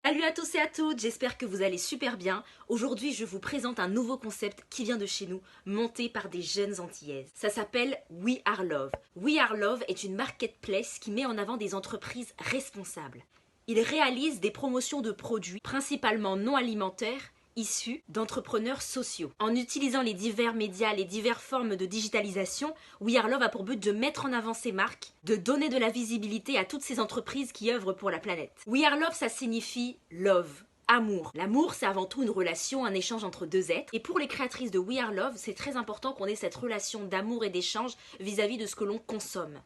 Salut à tous et à toutes, j'espère que vous allez super bien. Aujourd'hui, je vous présente un nouveau concept qui vient de chez nous, monté par des jeunes antillaises. Ça s'appelle We Are Love. We Are Love est une marketplace qui met en avant des entreprises responsables. Ils réalisent des promotions de produits, principalement non alimentaires, issus d'entrepreneurs sociaux. En utilisant les divers médias, les diverses formes de digitalisation, We Are Love a pour but de mettre en avant ces marques, de donner de la visibilité à toutes ces entreprises qui œuvrent pour la planète. We Are Love, ça signifie love. Amour. L'amour, c'est avant tout une relation, un échange entre deux êtres. Et pour les créatrices de We Are Love, c'est très important qu'on ait cette relation d'amour et d'échange vis-à-vis de ce que l'on consomme.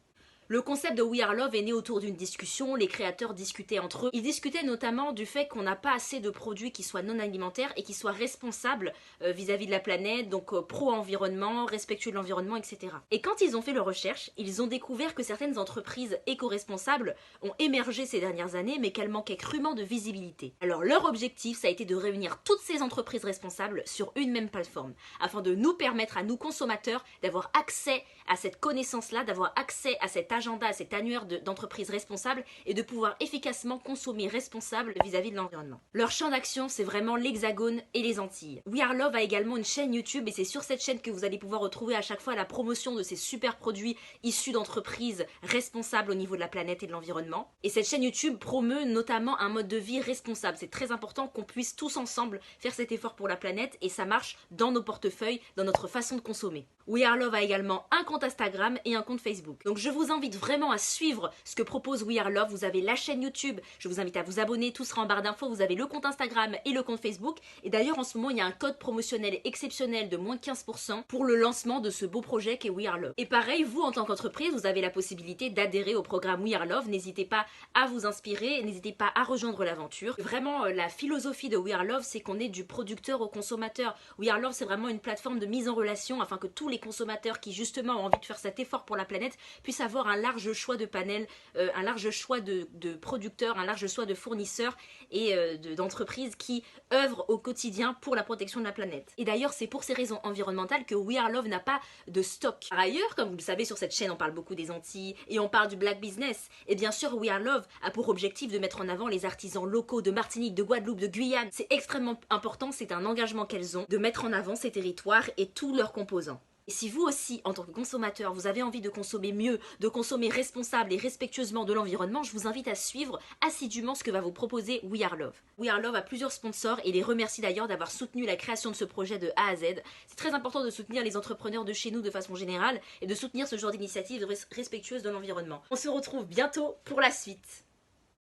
Le concept de We Are Love est né autour d'une discussion, les créateurs discutaient entre eux. Ils discutaient notamment du fait qu'on n'a pas assez de produits qui soient non alimentaires et qui soient responsables vis-à-vis de la planète, donc pro-environnement, respectueux de l'environnement, etc. Et quand ils ont fait leurs recherches, ils ont découvert que certaines entreprises éco-responsables ont émergé ces dernières années, mais qu'elles manquaient crûment de visibilité. Alors leur objectif, ça a été de réunir toutes ces entreprises responsables sur une même plateforme, afin de nous permettre à nous consommateurs d'avoir accès à cette connaissance-là, d'avoir accès à cet agenda, à cet annuaire d'entreprises responsables et de pouvoir efficacement consommer responsable vis-à-vis de l'environnement. Leur champ d'action, c'est vraiment l'Hexagone et les Antilles. We Are Love a également une chaîne YouTube et c'est sur cette chaîne que vous allez pouvoir retrouver à chaque fois la promotion de ces super produits issus d'entreprises responsables au niveau de la planète et de l'environnement. Et cette chaîne YouTube promeut notamment un mode de vie responsable. C'est très important qu'on puisse tous ensemble faire cet effort pour la planète et ça marche dans nos portefeuilles, dans notre façon de consommer. We Are Love a également un compte Instagram et un compte Facebook. Donc je vous invite vraiment à suivre ce que propose We Are Love. Vous avez la chaîne YouTube, je vous invite à vous abonner, tout sera en barre d'infos. Vous avez le compte Instagram et le compte Facebook. Et d'ailleurs en ce moment il y a un code promotionnel exceptionnel de moins 15% pour le lancement de ce beau projet qu'est We Are Love. Et pareil, vous en tant qu'entreprise, vous avez la possibilité d'adhérer au programme We Are Love. N'hésitez pas à vous inspirer, n'hésitez pas à rejoindre l'aventure. Vraiment la philosophie de We Are Love, c'est qu'on est du producteur au consommateur. We Are Love, c'est vraiment une plateforme de mise en relation afin que tous les consommateurs qui justement ont envie de faire cet effort pour la planète puissent avoir un large choix de panels, un large choix de producteurs, un large choix de fournisseurs et d'entreprises qui œuvrent au quotidien pour la protection de la planète. Et d'ailleurs, c'est pour ces raisons environnementales que We Are Love n'a pas de stock. Par ailleurs, comme vous le savez, sur cette chaîne, on parle beaucoup des Antilles et on parle du Black Business. Et bien sûr, We Are Love a pour objectif de mettre en avant les artisans locaux de Martinique, de Guadeloupe, de Guyane. C'est extrêmement important, c'est un engagement qu'elles ont de mettre en avant ces territoires et tous leurs composants. Et si vous aussi, en tant que consommateur, vous avez envie de consommer mieux, de consommer responsable et respectueusement de l'environnement, je vous invite à suivre assidûment ce que va vous proposer We Are Love. We Are Love a plusieurs sponsors et les remercie d'ailleurs d'avoir soutenu la création de ce projet de A à Z. C'est très important de soutenir les entrepreneurs de chez nous de façon générale et de soutenir ce genre d'initiative respectueuse de l'environnement. On se retrouve bientôt pour la suite.